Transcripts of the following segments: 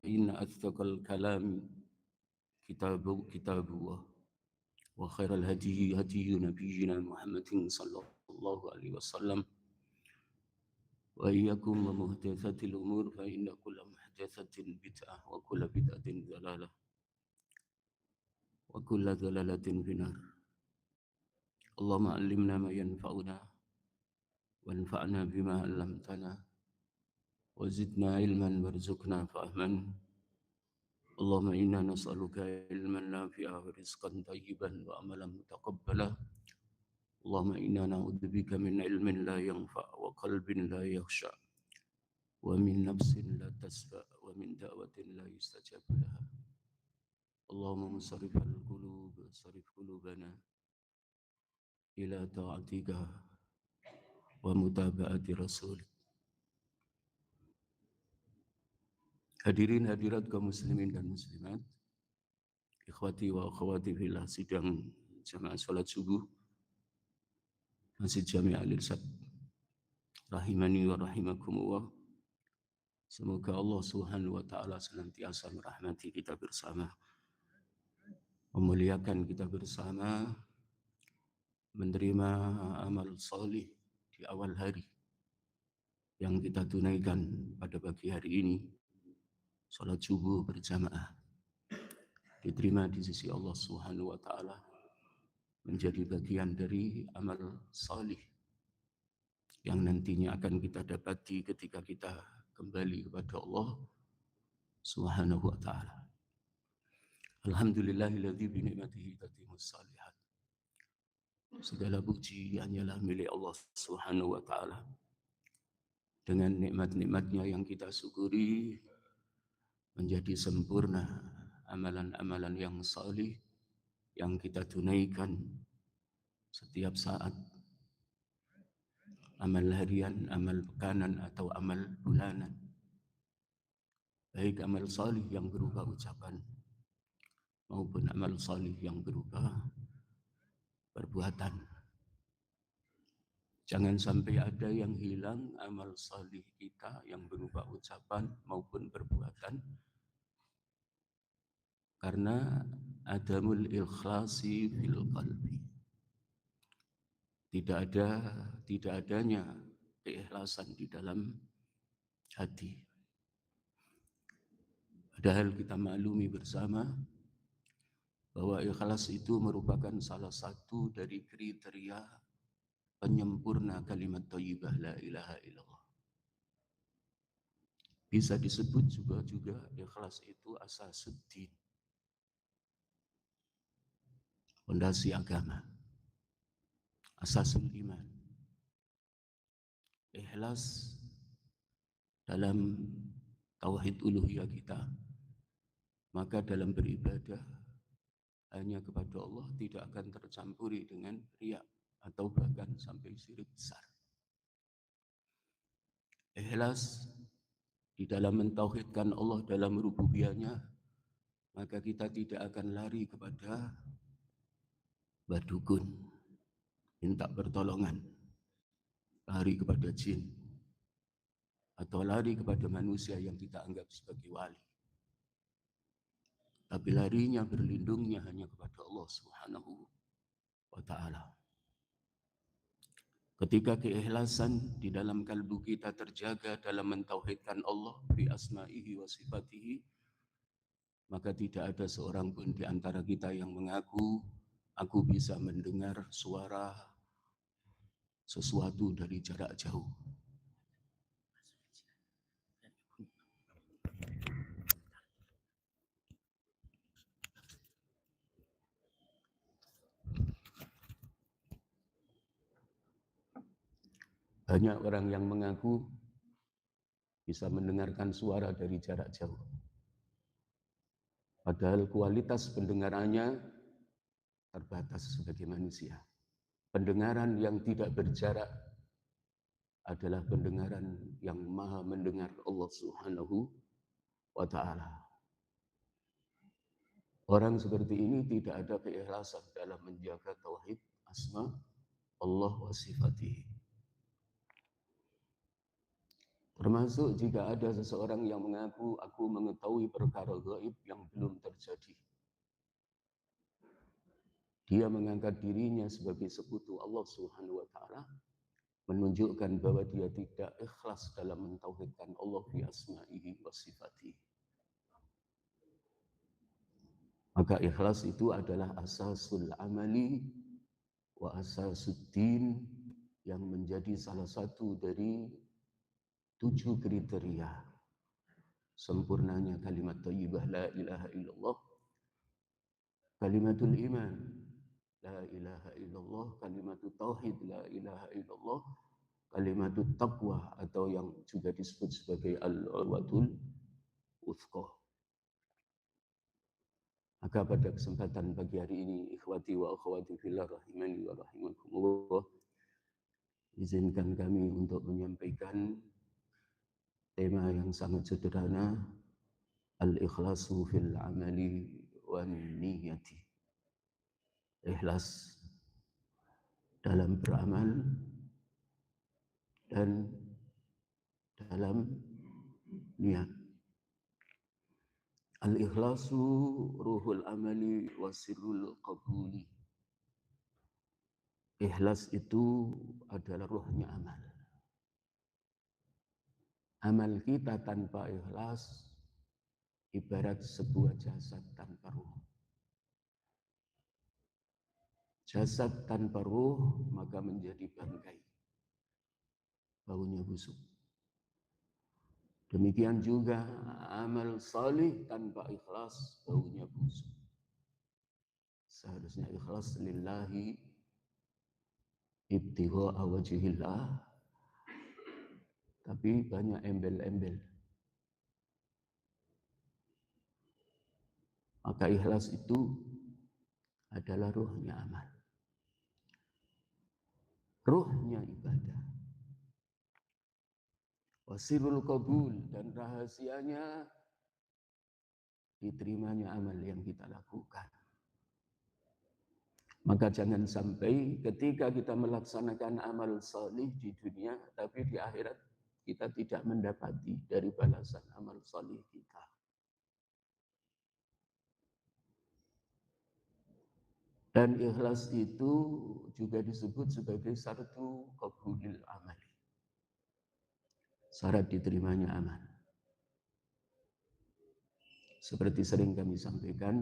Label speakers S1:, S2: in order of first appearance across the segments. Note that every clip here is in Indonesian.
S1: فإن أصدق الكلام كتاب الله وخير الهدي هدي نبينا محمد صلى الله عليه وسلم وإياكم ومحدثات الأمور فإن كل محدثة بدعة وكل بدعة ضلالة وكل ضلالة في النار. اللهم علمنا ما ينفعنا وانفعنا بما علمتنا وزدنا علما وارزقنا فهما. اللهم إنا نسألك علما نافعا ورزقا طيبا وعملا متقبلا. اللهم إنا نعوذ بك من علم لا ينفع وقلب لا يخشع ومن نفس لا تشبع ومن دعوة لا يستجاب لها. اللهم مصرف القلوب صرف قلوبنا إلى طاعتك ومتابعة رسولك. Hadirin hadirat kaum muslimin dan muslimat, ikhwati wa akhwati fillah, sidang jamaah salat subuh Masjid Jami' Al-Irsyad rahimani wa rahimakumullah. Semoga Allah Subhanahu wa taala senantiasa merahmati kita bersama, memuliakan kita bersama, menerima amal salih di awal hari yang kita tunaikan pada pagi hari ini. Salat subuh berjamaah diterima di sisi Allah Subhanahu wa taala, menjadi bagian dari amal salih yang nantinya akan kita dapati ketika kita kembali kepada Allah Subhanahu wa taala. Alhamdulillahilladzi bi ni'matihi tatimmus shalihat. Segala puji hanyalah milik Allah Subhanahu wa taala. Dengan nikmat-nikmatnya yang kita syukuri, menjadi sempurna amalan-amalan yang salih yang kita tunaikan setiap saat, amal harian, amal pekanan, atau amal bulanan. Baik amal salih yang berupa ucapan maupun amal salih yang berupa perbuatan. Jangan sampai ada yang hilang amal salih kita yang berupa ucapan maupun perbuatan karena adamul ikhlasi fil qalbi. Tidak adanya keikhlasan di dalam hati. Padahal kita maklumi bersama bahwa ikhlas itu merupakan salah satu dari kriteria penyempurna kalimat thayyibah la ilaha illallah. Bisa disebut juga ikhlas itu asasuddin, fondasi agama, asasul iman. Ikhlas dalam tauhid uluhiyah kita, maka dalam beribadah hanya kepada Allah tidak akan tercampuri dengan riya atau bahkan sampai syirik besar. Ikhlas di dalam mentauhidkan Allah dalam rububiyahnya, maka kita tidak akan lari kepada badukun, minta pertolongan, lari kepada jin, atau lari kepada manusia yang kita anggap sebagai wali. Tapi larinya, berlindungnya hanya kepada Allah Subhanahu wa ta'ala. Ketika keikhlasan di dalam kalbu kita terjaga dalam mentauhidkan Allah bi asma'ihi wa sifatihi, maka tidak ada seorang pun di antara kita yang mengaku, aku bisa mendengar suara sesuatu dari jarak jauh. Banyak orang yang mengaku bisa mendengarkan suara dari jarak jauh. Padahal kualitas pendengarannya terbatas sebagai manusia. Pendengaran yang tidak berjarak adalah pendengaran yang maha mendengar Allah Subhanahu wa ta'ala. Orang seperti ini tidak ada keikhlasan dalam menjaga tauhid asma Allah wa sifatihi. Termasuk jika ada seseorang yang mengaku, aku mengetahui perkara gaib yang belum terjadi. Dia mengangkat dirinya sebagai sekutu Allah Subhanahu wa taala, menunjukkan bahwa dia tidak ikhlas dalam mentauhidkan Allah fi asma'ihi wa sifatihi. Maka ikhlas itu adalah asasul amali wa asasuddin, yang menjadi salah satu dari 7 kriteria sempurnanya kalimat thayyibah la ilaha illallah, kalimatul iman la ilaha illallah, kalimatut tauhid la ilaha illallah, kalimatut taqwa atau yang juga disebut sebagai al-urwatul wuthqa. Maka pada kesempatan pagi hari ini, ikhwati wa akhwati fillah rahimani wa rahimakumullah, izinkan kami untuk menyampaikan tema yang sangat sederhana, al-ikhlasu fil amali wan niyati. Ikhlas dalam beramal dan dalam niat. Al-ikhlasu ruhul amali wa sirrul qabuli. Ikhlas itu adalah ruhnya amal. Amal kita tanpa ikhlas ibarat sebuah jasad tanpa ruh. Jasad tanpa ruh maka menjadi bangkai, baunya busuk. Demikian juga amal salih tanpa ikhlas baunya busuk. Seharusnya ikhlas lillahi ibtigha'a wajhillah, tapi banyak embel-embel. Maka ikhlas itu adalah ruhnya amal, ruhnya ibadah. Wasirul qabul, dan rahasianya diterimanya amal yang kita lakukan. Maka jangan sampai ketika kita melaksanakan amal salih di dunia, tapi di akhirat kita tidak mendapati dari balasan amal salih kita. Dan ikhlas itu juga disebut sebagai syartu qabulil amali, syarat diterimanya amal. Seperti sering kami sampaikan,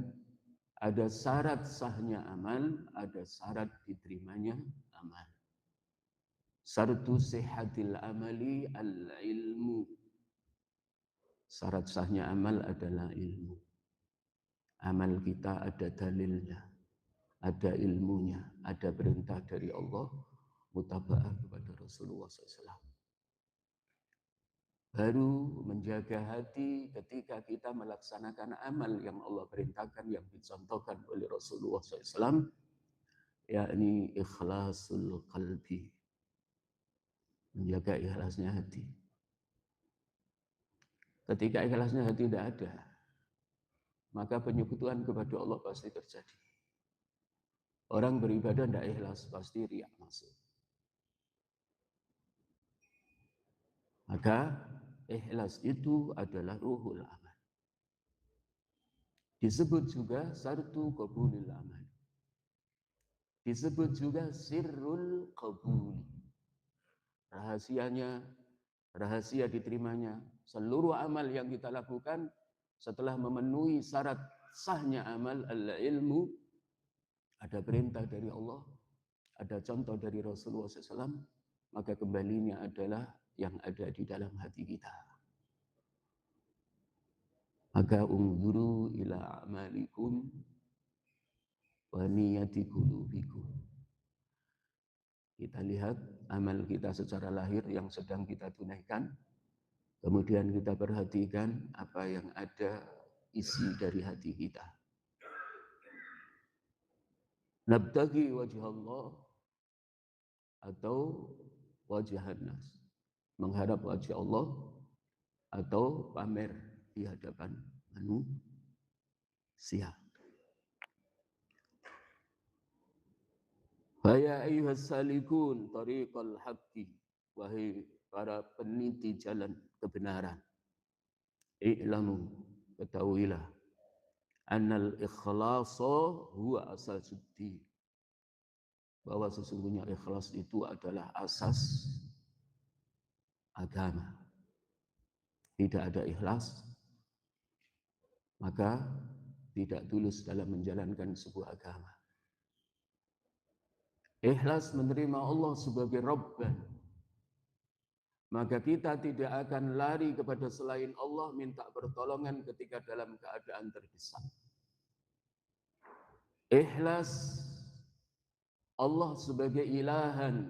S1: ada syarat sahnya amal, ada syarat diterimanya amal. Syartu sihhatil amali al-ilmu. Syarat sahnya amal adalah ilmu. Amal kita ada dalilnya, ada ilmunya, ada perintah dari Allah, mutaba'ah kepada Rasulullah SAW. Baru menjaga hati ketika kita melaksanakan amal yang Allah perintahkan, yang dicontohkan oleh Rasulullah SAW, yakni ikhlasul qalbi, menjaga ikhlasnya hati. Ketika ikhlasnya hati tidak ada, maka penyekutuan kepada Allah pasti terjadi. Orang beribadah tidak ikhlas, pasti riak masuk. Maka ikhlas itu adalah ruhul amal. Disebut juga syartu qabulil amal. Disebut juga sirrul qabul. Rahasianya, rahasia diterimanya seluruh amal yang kita lakukan setelah memenuhi syarat sahnya amal al-ilmu, ada perintah dari Allah, ada contoh dari Rasulullah SAW, maka kembalinya adalah yang ada di dalam hati kita. Maka unzuru ila amalikum wa niyati qulubikum. Kita lihat amal kita secara lahir yang sedang kita tunaikan, kemudian kita perhatikan apa yang ada isi dari hati kita. Nabtaghi wajh Allah atau wajah nas, mengharap wajah Allah atau pamer di hadapan manusia. Faya ayyuhas salikun tariqal haqqi, wahai para peniti jalan kebenaran, i'lamu, ketahuilah, annal ikhlasa huwa asal suddin, bahwa sesungguhnya ikhlas itu adalah asas agama. Tidak ada ikhlas, maka tidak tulus dalam menjalankan sebuah agama. Ikhlas menerima Allah sebagai Rabban, maka kita tidak akan lari kepada selain Allah minta pertolongan ketika dalam keadaan terdesak. Ikhlas Allah sebagai ilahan,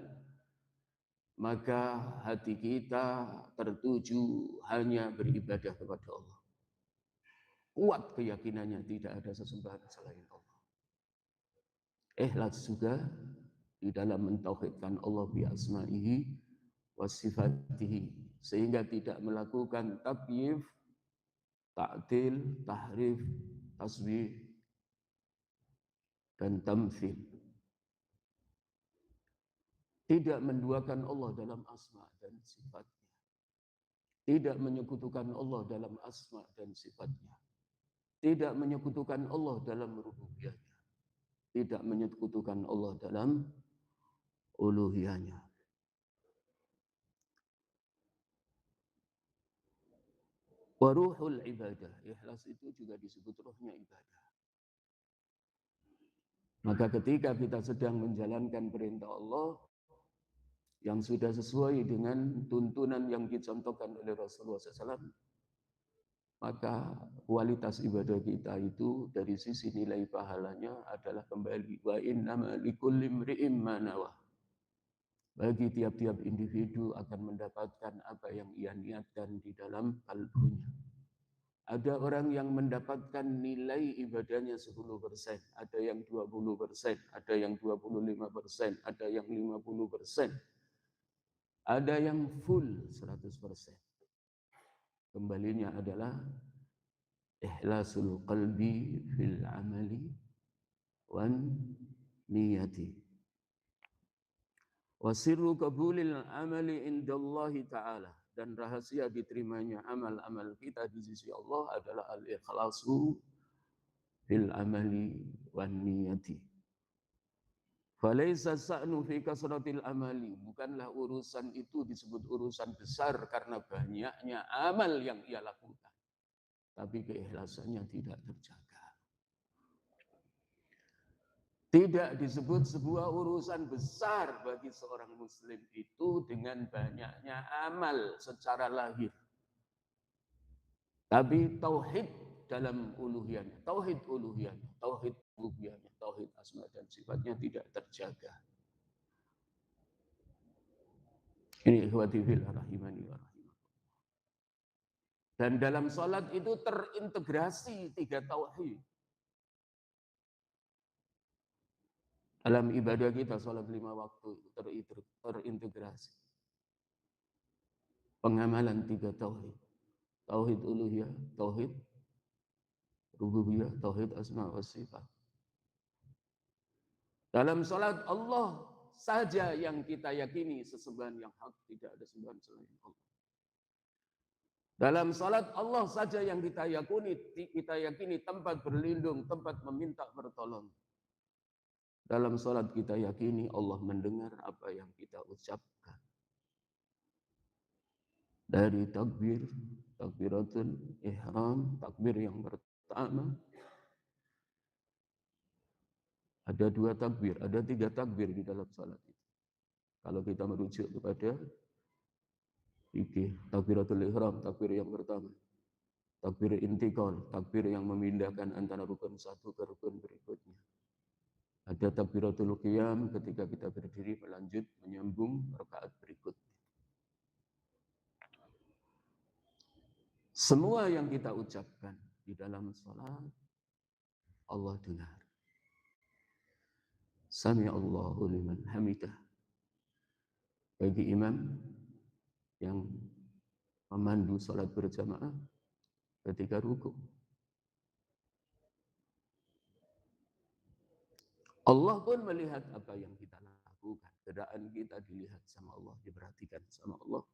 S1: maka hati kita tertuju hanya beribadah kepada Allah. Kuat keyakinannya tidak ada sesembahan selain Allah. Ikhlas juga di dalam mentauhidkan Allah bi asma'ihi wa sifatihi, sehingga tidak melakukan takyif, ta'til, tahrif, tasbih, dan tamthil. Tidak menduakan Allah dalam asma dan sifatnya. Tidak menyekutukan Allah dalam asma dan sifatnya. Tidak menyekutukan Allah dalam rububiyahnya. Tidak menyekutukan Allah dalam uluhiyahnya. Waruhul ibadah. Ikhlas itu juga disebut rohnya ibadah. Maka ketika kita sedang menjalankan perintah Allah yang sudah sesuai dengan tuntunan yang dicontohkan oleh Rasulullah SAW, maka kualitas ibadah kita itu dari sisi nilai pahalanya adalah kembali wa innama likulli imri'in ma nawa. Bagi tiap-tiap individu akan mendapatkan apa yang ia niatkan di dalam kalbunya. Ada orang yang mendapatkan nilai ibadahnya 10%, ada yang 20%, ada yang 25%, ada yang 50%, ada yang full 100%. Kembalinya adalah ikhlasul qalbi fil amali wan niyati. Wa sirru qabulil amali indallahi ta'ala, dan rahasia diterimanya amal-amal kita di sisi Allah adalah al-ikhlasu fil amali wan niyati. Falaisa sa'nu fi kasratil amali, bukanlah urusan itu disebut urusan besar karena banyaknya amal yang ia lakukan, tapi keikhlasannya tidak terjaga. Tidak disebut sebuah urusan besar bagi seorang muslim itu dengan banyaknya amal secara lahir. Tapi tauhid dalam uluhiyahnya, tauhid uluhiyahnya, tauhid rububiyahnya, tauhid asma dan sifatnya tidak terjaga. Ini ikhwati fillah rahimani wa rahimah. Dan dalam salat itu terintegrasi 3 tauhid. Dalam ibadah kita salat 5 waktu terintegrasi. Pengamalan 3 tauhid. Tauhid uluhiyah, tauhid rububiyah, tauhid asma wa sifat. Dalam salat Allah saja yang kita yakini sesembahan yang hak, tidak ada sembahan selain Allah. Dalam salat Allah saja yang kita yakini tempat berlindung, tempat meminta pertolongan. Dalam salat kita yakini Allah mendengar apa yang kita ucapkan. Dari takbir, takbiratul ihram, takbir yang pertama, ada 2 takbir, ada 3 takbir di dalam salat itu. Kalau kita merujuk kepada fikih, takbiratul ihram, takbir yang pertama. Takbir intikal, takbir yang memindahkan antara rukun satu ke rukun berikutnya. Ada takbiratul qiyam ketika kita berdiri melanjut menyambung rakaat berikutnya. Semua yang kita ucapkan di dalam salat Allah dengar. Sami Allahu liman hamidah. Bagi imam yang memandu salat berjamaah ketika rukuk, Allah pun melihat apa yang kita lakukan. Pergerakan kita dilihat sama Allah, diperhatikan sama Allah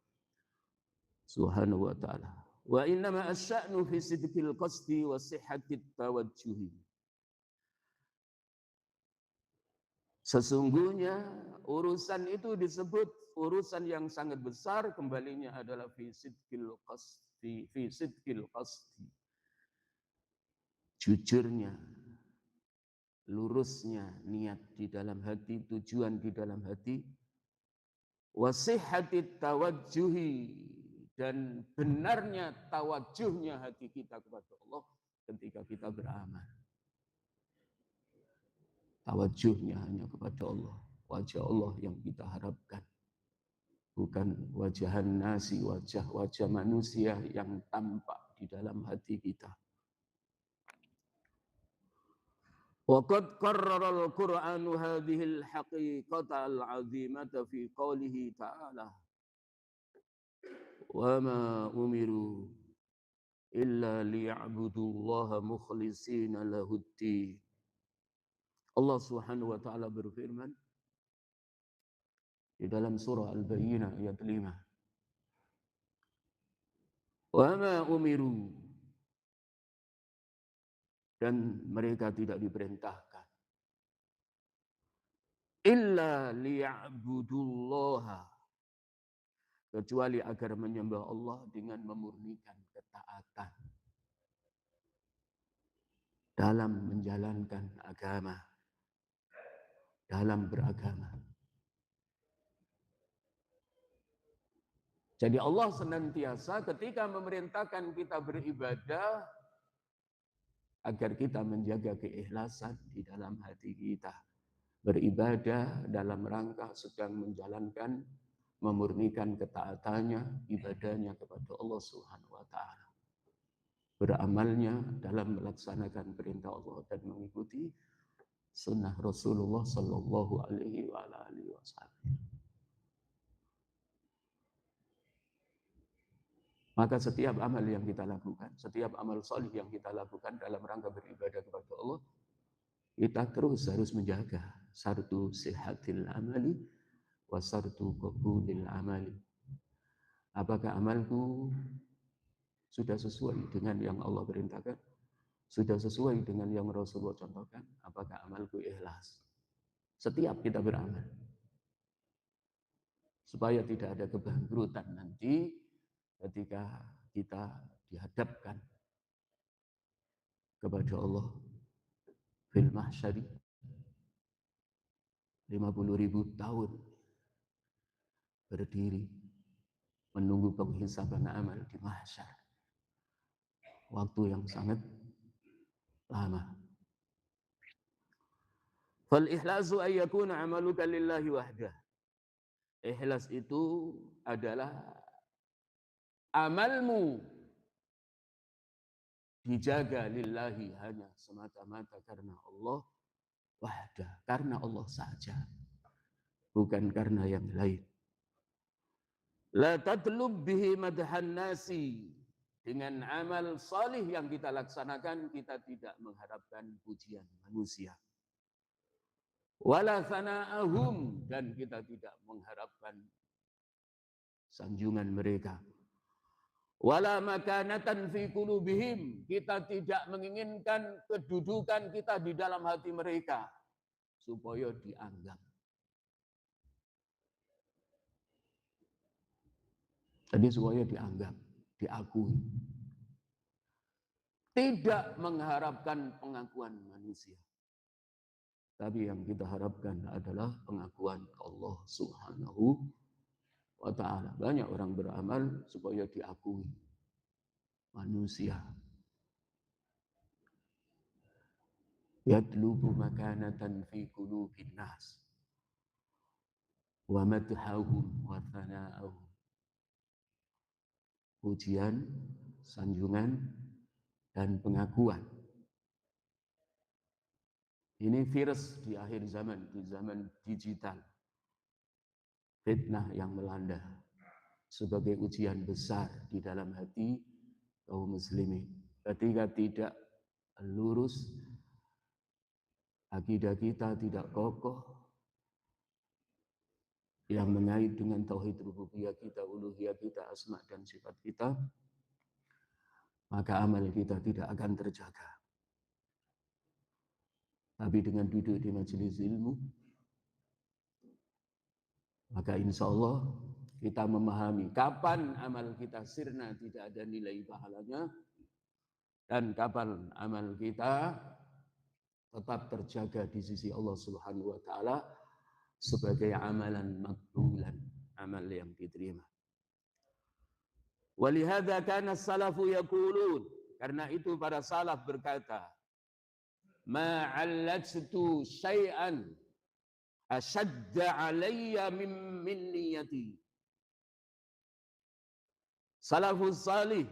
S1: Subhanahu wa ta'ala. Wa innama asya'nu fi sidqil qasdi wa sihhatit tawajjuhi. Sesungguhnya urusan itu disebut urusan yang sangat besar, kembalinya adalah fi sidqil qasdi. Jujurnya, lurusnya niat di dalam hati, tujuan di dalam hati, wa sihhatit tawajjuhi, dan benarnya tawajuhnya hati kita kepada Allah ketika kita beramal. Tawajuhnya hanya kepada Allah, wajah Allah yang kita harapkan, bukan wajahan nasi, wajah-wajah manusia yang tampak di dalam hati kita. Waqad qarrara al-Qur'anu hadhihi al-haqiqata al-'azimata fi qawlihi ta'ala wa ma umiru illa liya'budullaha mukhlishina lahuddin. Allah Subhanahu wa taala berfirman di dalam surah Al-Bayyinah ayat 5. Wa ma umiru, dan mereka tidak diperintahkan illa liya'budullaha, kecuali agar menyembah Allah dengan memurnikan ketaatan dalam menjalankan agama, dalam beragama. Jadi Allah senantiasa ketika memerintahkan kita beribadah agar kita menjaga keikhlasan di dalam hati kita. Beribadah dalam rangka sedang menjalankan, memurnikan ketaatannya, ibadahnya kepada Allah Subhanahu wa taala. Beramalnya dalam melaksanakan perintah Allah dan mengikuti sunnah Rasulullah sallallahu alaihi wasallam. Maka setiap amal yang kita lakukan, setiap amal salih yang kita lakukan dalam rangka beribadah kepada Allah, kita terus harus menjaga syartu sihatil amali wa syartu qabulil amali. Apakah amalku sudah sesuai dengan yang Allah perintahkan? Sudah sesuai dengan yang Rasulullah contohkan? Apakah amalku ikhlas? Setiap kita beramal. Supaya tidak ada kebangkrutan nanti ketika kita dihadapkan kepada Allah fil mahsyari 50.000 tahun berdiri menunggu penghisaban amal di mahsyar. Waktu yang sangat lama. Fal ikhlasu ay yakuna amaluka lillahi wahdah. Ikhlas itu adalah amalmu dijaga lillahi, hanya semata-mata karena Allah wahdah, karena Allah saja, bukan karena yang lain. La tatlub bihi madhan nasi, dengan amal salih yang kita laksanakan kita tidak mengharapkan pujian manusia. Wala thana'ahum, dan kita tidak mengharapkan sanjungan mereka. Wala makanatan fi qulubihim, kita tidak menginginkan kedudukan kita di dalam hati mereka supaya dianggap. Jadi supaya dianggap, diakui. Tidak mengharapkan pengakuan manusia. Tapi yang kita harapkan adalah pengakuan Allah Subhanahu wa ta'ala. Banyak orang beramal supaya diakui manusia. Yatlubu makanatan fi qulubin nas wa madhahum wa thana'ahum. Pujian, sanjungan, dan pengakuan. Ini virus di akhir zaman, di zaman digital. Fitnah yang melanda sebagai ujian besar di dalam hati kaum muslimin. Ketika tidak lurus, akidah kita tidak kokoh, yang mengait dengan tauhid rububiyah kita, uluhiyah kita, asma dan sifat kita, maka amal kita tidak akan terjaga. Tapi dengan duduk di majelis ilmu, maka insya Allah kita memahami kapan amal kita sirna tidak ada nilai pahalanya, dan kapan amal kita tetap terjaga di sisi Allah Subhanahu wa taala sebagai amalan makbulan, amal yang diterima. Walihada kana salafu yaqulun, karena itu para salaf berkata, ma'allajtu syai'an ashadda alayya min niyati. Salafus salih,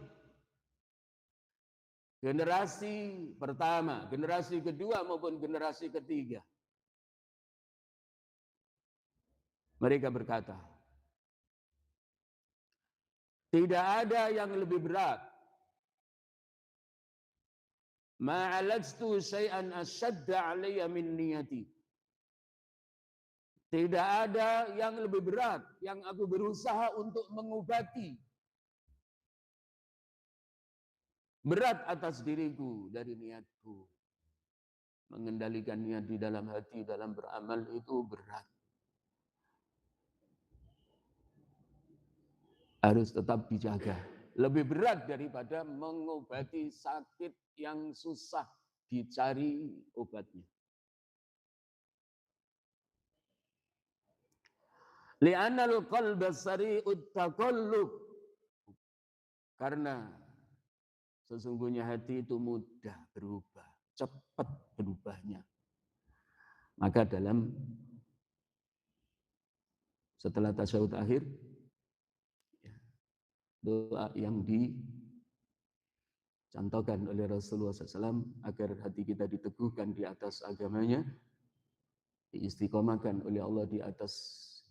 S1: generasi pertama, generasi kedua maupun generasi ketiga, mereka berkata, tidak ada yang lebih berat. Ma'alajtu syai'an ashadda alayya min niyati. Tidak ada yang lebih berat yang aku berusaha untuk mengobati berat atas diriku dari niatku. Mengendalikan niat di dalam hati, dalam beramal itu berat. Harus tetap dijaga. Lebih berat daripada mengobati sakit yang susah dicari obatnya. Li'anal qalba sari'ut taqallub. Karena sesungguhnya hati itu mudah berubah, cepat berubahnya. Maka setelah tasyahud akhir, doa yang dicontohkan oleh Rasulullah SAW agar hati kita diteguhkan di atas agamanya, diistiqomahkan oleh Allah di atas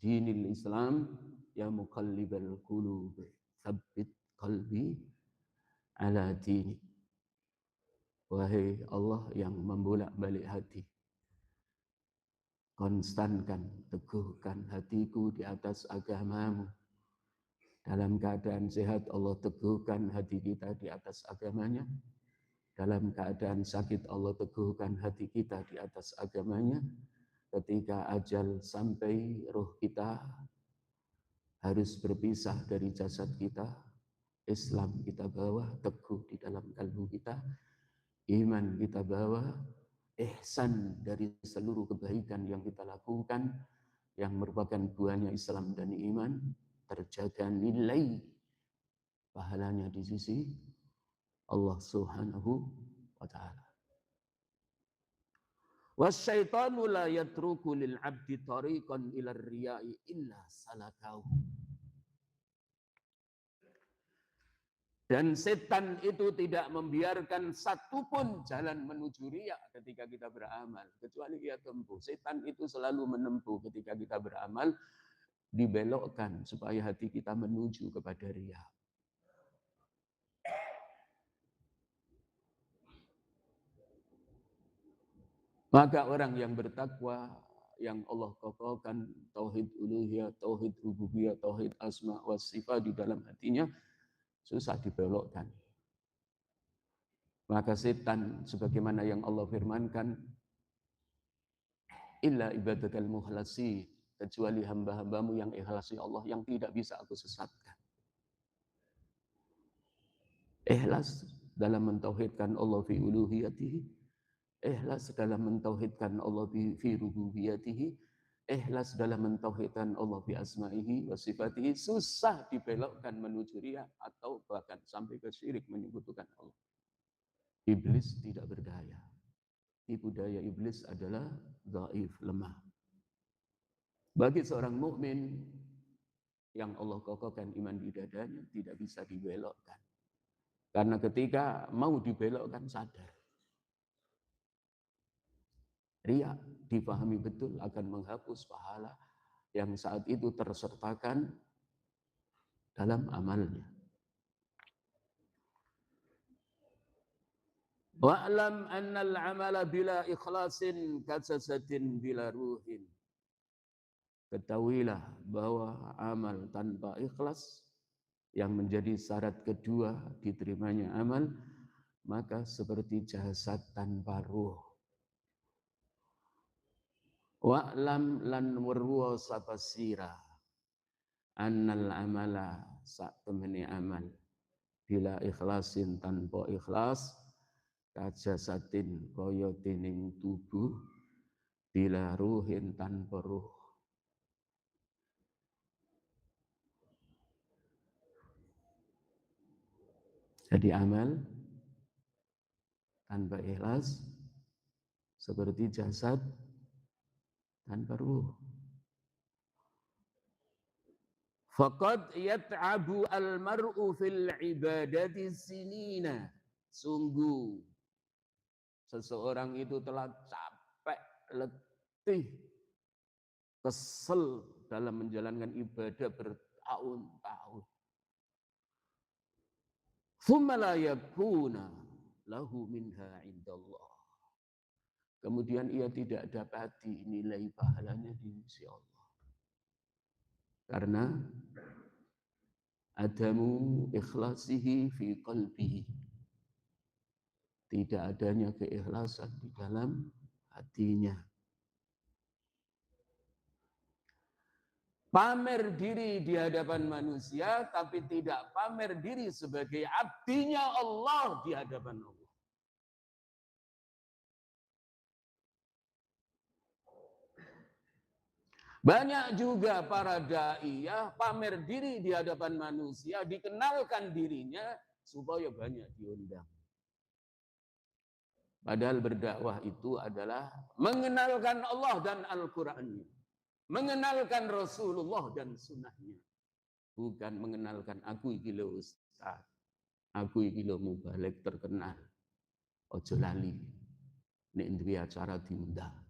S1: dinil Islam, ya muqallibal qulub, tsabbit qalbi ala dini. Wahai Allah yang membolak-balik hati, konstankan, teguhkan hatiku di atas agamamu. Dalam keadaan sehat, Allah teguhkan hati kita di atas agamanya. Dalam keadaan sakit, Allah teguhkan hati kita di atas agamanya. Ketika ajal sampai, roh kita harus berpisah dari jasad kita. Islam kita bawa teguh di dalam kalbu kita. Iman kita bawa, ihsan dari seluruh kebaikan yang kita lakukan, yang merupakan buahnya Islam dan iman, terjaga nilai pahalanya di sisi Allah Subhanahu wa ta'ala. Wasyaitanu la yatruku lil 'abdi tariqan ila riya'i illa salakahu. Dan setan itu tidak membiarkan satupun jalan menuju riya ketika kita beramal, kecuali ia tempuh. Setan itu selalu menempuh ketika kita beramal, dibelokkan supaya hati kita menuju kepada riya. Maka orang yang bertakwa, yang Allah kokohkan tauhid uluhiyah, tauhid rububiyah, tauhid asma wa sifat di dalam hatinya, susah dibelokkan. Maka setan sebagaimana yang Allah firmankan, illa ibadakal mukhlasi, kecuali hamba-hambamu yang ikhlasi Allah, yang tidak bisa aku sesatkan. Ikhlas dalam mentauhidkan Allah fi uluhiyatihi, ikhlas dalam mentauhidkan Allah fi rububiyatihi, ikhlas dalam mentauhidkan Allah fi asma'ihi wa sifatihi, susah dibelokkan menuju riya atau bahkan sampai ke syirik, menyekutukan Allah. Iblis tidak berdaya. Tipu daya iblis adalah dhaif, lemah. Bagi seorang mukmin yang Allah kokohkan iman di dadanya, tidak bisa dibelokkan. Karena ketika mau dibelokkan sadar. Riya dipahami betul akan menghapus pahala yang saat itu tersertakan dalam amalnya. Wa'lam annal amala bila ikhlasin kajasadin bila ruhin. ketahuilah bahwa amal tanpa ikhlas yang menjadi syarat kedua diterimanya amal, maka seperti jasad tanpa ruh. Wa'lam lan warwa sapasira annal amala sak temene amal bila ikhlasin tanpa ikhlas kajasatin kaya dening tubuh bila ruhin tanpa ruh. Jadi amal tanpa ikhlas seperti jasad tanpa ruh. Faqad yat'abu al-mar'u fil ibadati sinina. Sungguh seseorang itu telah capek, letih, kesel dalam menjalankan ibadah bertahun-tahun. Thumma la yakuna lahu minha indallah. Kemudian ia tidak dapati nilai pahalanya di sisi Allah. Karena adamu ikhlasihi fi qalbihi. Tidak adanya keikhlasan di dalam hatinya. Pamer diri di hadapan manusia, tapi tidak pamer diri sebagai abdinya Allah di hadapan Allah. Banyak juga para daiyah pamer diri di hadapan manusia, dikenalkan dirinya supaya banyak diundang. Padahal berdakwah itu adalah mengenalkan Allah dan Al-Qur'annya, mengenalkan Rasulullah dan sunnahnya, bukan mengenalkan aku iki lho ustaz, aku iki lho mubalek terkenal. Ojo lali nek duwe acara diundang.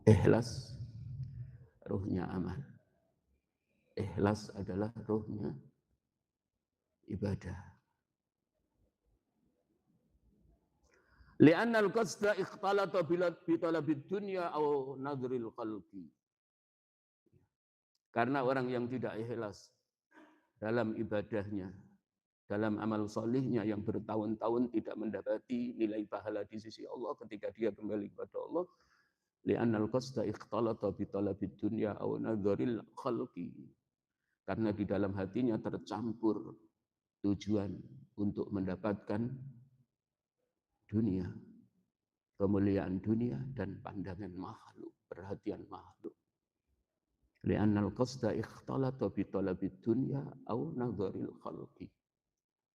S1: Ikhlas ruhnya amal. Ikhlas adalah ruhnya ibadah. Li'anna al-qasda ikhtalata bi talabid dunya aw nadril qalbi. Karena orang yang tidak ikhlas dalam ibadahnya, dalam amal solihnya yang bertahun-tahun tidak mendapati nilai pahala di sisi Allah ketika dia kembali kepada Allah, li'annal qasda ikhtalata bi talabid dunya aw nadharil khalqi. Karena di dalam hatinya tercampur tujuan untuk mendapatkan dunia, kemuliaan dunia dan pandangan makhluk, perhatian makhluk. Li'annal qasda ikhtalata bi talabid dunya aw nadharil khalqi.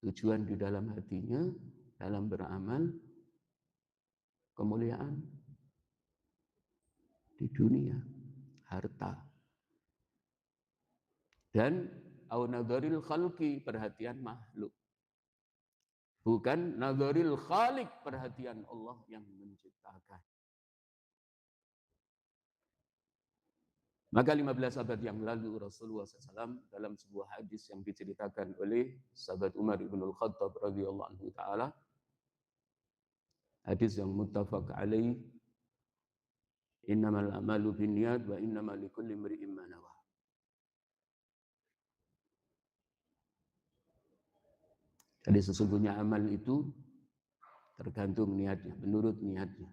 S1: Tujuan di dalam hatinya dalam beramal kemuliaan di dunia, harta. Dan au nadharil khalqi, perhatian makhluk. Bukan nadharil khaliq, perhatian Allah yang menciptakan. Maka 15 abad yang lalu Rasulullah SAW dalam sebuah hadis yang diceritakan oleh sahabat Umar ibn al-Khattab radhiyallahu anhu ta'ala, hadis yang muttafaq alaih, innamal a'malu binniyat wa innamal likulli imri'in ma nawa. Jadi sesungguhnya amal itu tergantung niatnya, menurut niatnya.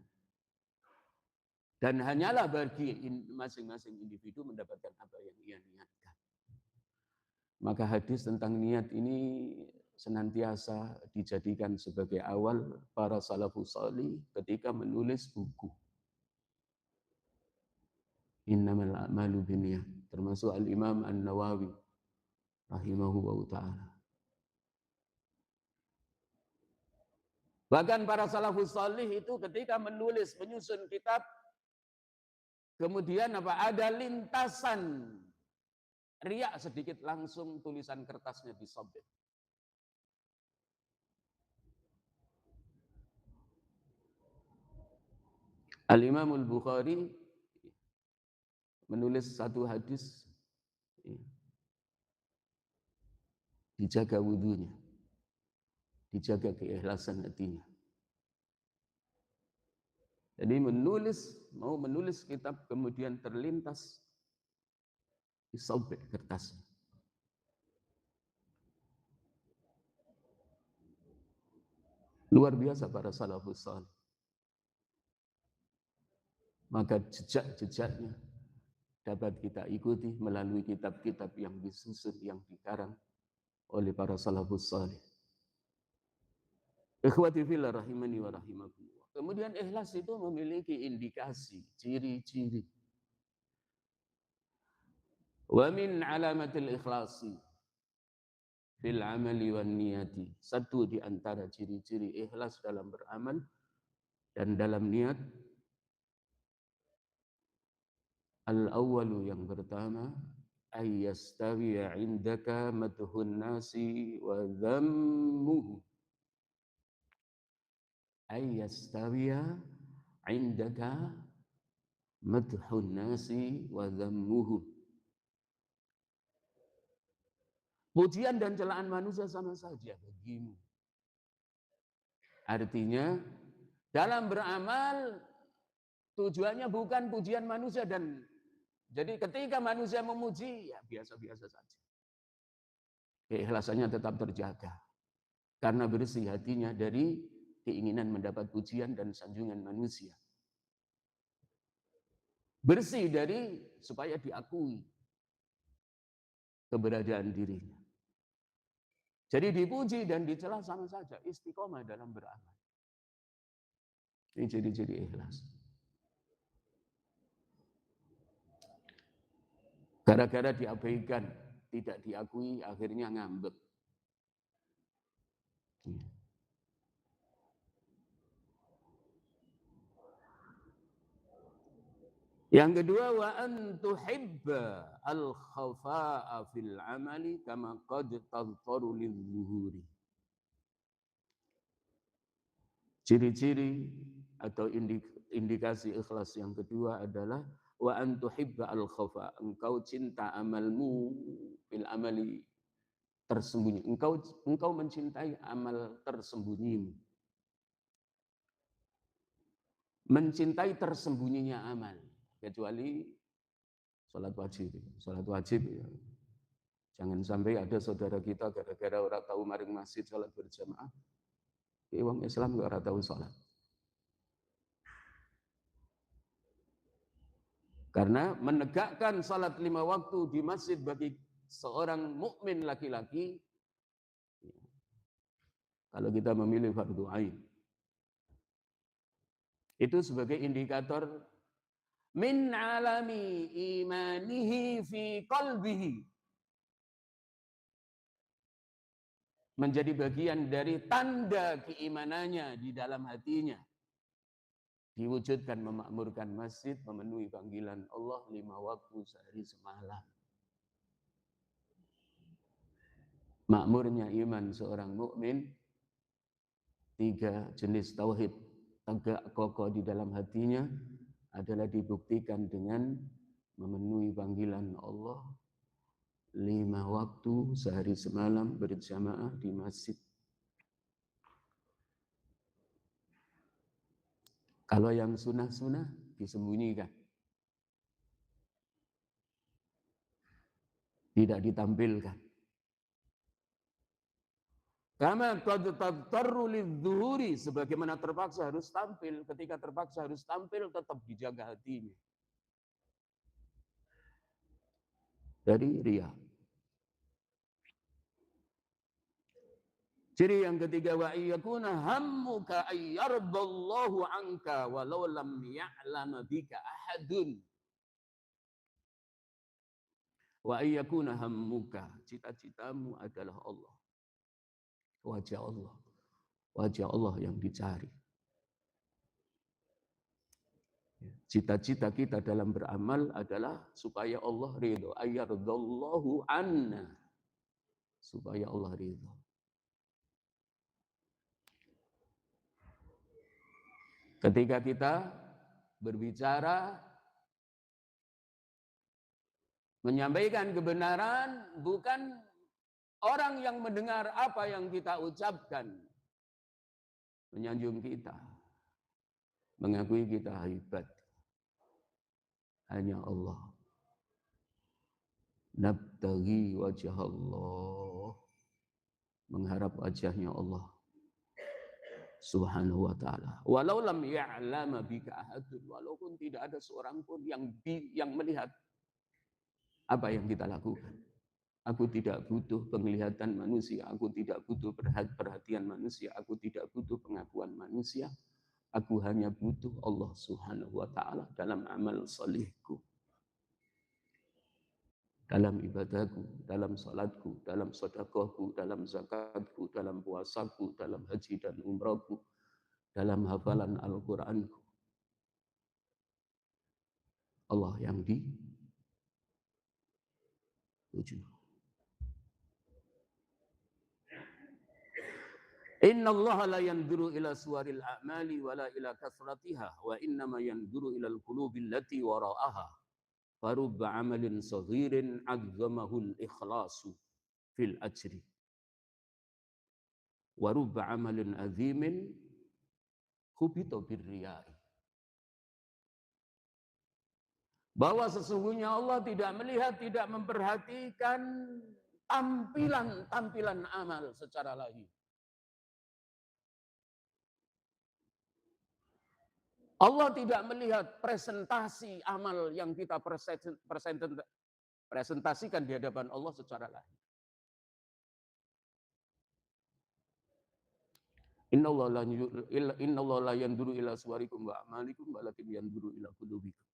S1: Dan hanyalah bagi masing-masing individu mendapatkan apa yang ia niatkan. Maka hadis tentang niat ini senantiasa dijadikan sebagai awal para salafus salih ketika menulis buku. Innamal a'malu binniyat, termasuk Al-Imam An-Nawawi rahimahullahu ta'ala. Bahkan para salafus salih itu ketika menulis, menyusun kitab, kemudian ada lintasan riak sedikit, langsung tulisan kertasnya disobek. Al-Imam Al-Bukhari menulis satu hadis, dijaga wudhunya. dijaga keikhlasan hatinya. Jadi mau menulis kitab kemudian terlintas disobek kertasnya. Luar biasa para salafus salih. Maka jejak-jejaknya dapat kita ikuti melalui kitab-kitab yang disusun, yang dikarang oleh para salafus salih. Ikhwati fillah rahimani wa rahimakumullah. Kemudian ikhlas itu memiliki indikasi, ciri-ciri. Wa min alamatil ikhlasi fil amali wan niyati. Satu di antara ciri-ciri ikhlas dalam beramal dan dalam niat. Al-awwalu yang pertama, ayyastawiya indaka madhun nasi wa dhammuhu. Ayyastawiya indaka madhun nasi wa dhammuhu. Pujian dan celaan manusia sama saja bagimu. Artinya, dalam beramal tujuannya bukan pujian manusia, dan jadi ketika manusia memuji, ya biasa-biasa saja. Keikhlasannya tetap terjaga. Karena bersih hatinya dari keinginan mendapat pujian dan sanjungan manusia. Bersih dari supaya diakui keberadaan dirinya. Jadi dipuji dan dicela sama saja, istiqomah dalam beramal. Ini ciri-ciri ikhlas. Gara-gara diabaikan, tidak diakui, akhirnya ngambek. Yang kedua, wa an tuhibba al-khafa'a fil amali kama qad tadhharu lidh-dhuhuri. Ciri-ciri atau indikasi ikhlas yang kedua adalah wa an tuhibba al-khafa. Engkau cinta amalmu fil amali tersembunyi. Engkau mencintai amal tersembunyimu. Mencintai tersembunyinya amal, kecuali salat wajib. Salat wajib ya. Jangan sampai ada saudara kita gara-gara orang tahu maring masjid salat berjamaah, wong Islam gak ora tahu salat. Karena menegakkan salat 5 waktu di masjid bagi seorang mukmin laki-laki, kalau kita memilih fardu ain, itu sebagai indikator min alami imanihi fi qalbihi, menjadi bagian dari tanda keimanannya di dalam hatinya. Diwujudkan memakmurkan masjid, memenuhi panggilan Allah 5 waktu sehari semalam. Makmurnya iman seorang mukmin, 3 jenis tauhid tegak kokoh di dalam hatinya adalah dibuktikan dengan memenuhi panggilan Allah 5 waktu sehari semalam berjamaah di masjid. Kalau yang sunnah-sunnah disembunyikan, tidak ditampilkan. Kama qad tadtarru lidzuhuri, sebagaimana terpaksa harus tampil. Ketika terpaksa harus tampil, tetap dijaga hatinya dari riya. Ciri yang ketiga, wa iyakuna hammuka ayyardallahu anka walau lam ya'lam bika ahadun. Wa iyakuna hammuka, cita-citamu adalah Allah. Wajah Allah. Wajah Allah yang dicari. Cita-cita kita dalam beramal adalah supaya Allah ridho. Ayyardallahu anna. Supaya Allah ridho. Ketika kita berbicara, menyampaikan kebenaran, bukan orang yang mendengar apa yang kita ucapkan, menyanjung kita, mengakui kita hebat. Hanya Allah. Nabtaghi wajah Allah, mengharap wajahnya Allah Subhanahu wa ta'ala. Walau lam ya'lama bika ahadun, walaupun tidak ada seorang pun yang melihat apa yang kita lakukan. Aku tidak butuh penglihatan manusia, aku tidak butuh perhatian manusia, aku tidak butuh pengakuan manusia. Aku hanya butuh Allah Subhanahu wa ta'ala dalam amal salihku, dalam ibadahku, dalam salatku, dalam sedekahku, dalam zakatku, dalam puasaku, dalam haji dan umrahku, dalam hafalan Al-Qur'anku. Allah yang dituju. Inna Allah la yanzuru ila suwaril a'mali wa la ila kasratiha wa innama yanzuru ila al-qulubi allati wara'aha. Farubba amalin saghirin azzamahul ikhlasu fil ajri. Warubba amalin azimin hubita birriyai. Bahwa sesungguhnya Allah tidak melihat, tidak memperhatikan tampilan amal secara lahir. Allah tidak melihat presentasi amal yang kita presentasikan di hadapan Allah secara lahir. Inna Allah la yanzuru ila suwarikum wa amalikum walakin yanzuru ila qulubikum.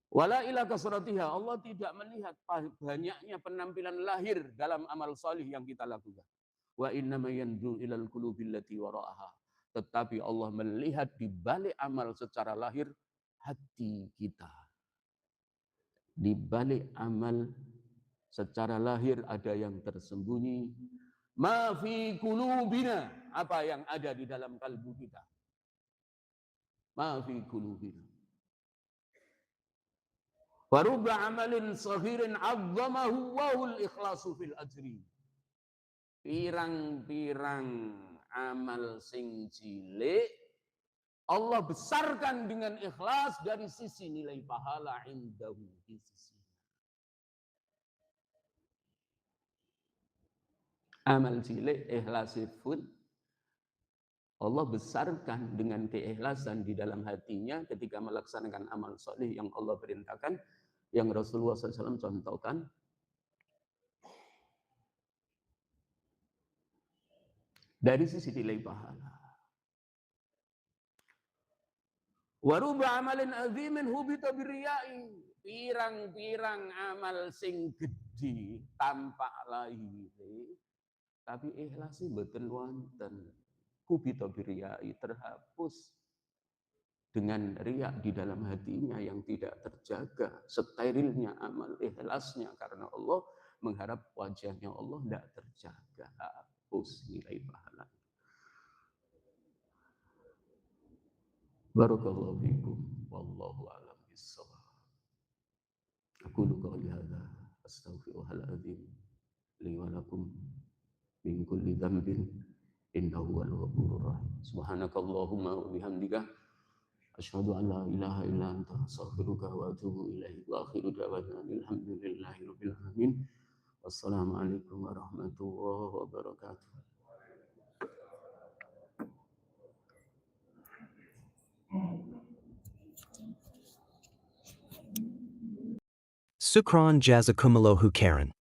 S1: Wala ila kasratiha, Allah tidak melihat banyaknya penampilan lahir dalam amal salih yang kita lakukan. Wa innama yanzuru ilal qulubil lati wara'aha. Tetapi Allah melihat di balik amal secara lahir hati kita. Di balik amal secara lahir ada yang tersembunyi. Ma fi qulubina, apa yang ada di dalam kalbu kita. Ma fi qulubina. Wa rubba amalin saghirin 'azzamahu wa hul ikhlasu fil ajri. Pirang-pirang amal sing cilik Allah besarkan dengan ikhlas dari sisi nilai pahala indahu di sisi. Amal cilik ikhlas full Allah besarkan dengan keikhlasan di dalam hatinya ketika melaksanakan amal soleh yang Allah perintahkan, yang Rasulullah SAW contohkan. Dari sisi nilai pahala. Waruba amalin azimin hubita birriyai. Pirang-pirang amal sing gede tampak lahir, tapi ikhlasi mboten wonten. Hubita birriyai, terhapus dengan riak di dalam hatinya yang tidak terjaga. Sterilnya amal ikhlasnya karena Allah, mengharap wajahnya Allah tidak terjaga. Hapus nilai pahala. Barakallahu fikum. Wallahu a'lam bissawab. Aqulu qawli hadza astaghfirullahal azim li wa lakum min kulli dhanbin innahu wal ghafurur rahim. Subhanakallahumma wa bihamdika asyhadu an la ilaha illa anta astaghfiruka wa atubu ilaik. Wa akhiru da'wana alhamdulillahi rabbil alamin. Wassalamualaikum warahmatullahi wabarakatuh.
S2: Sukran jazakumullahu khairan.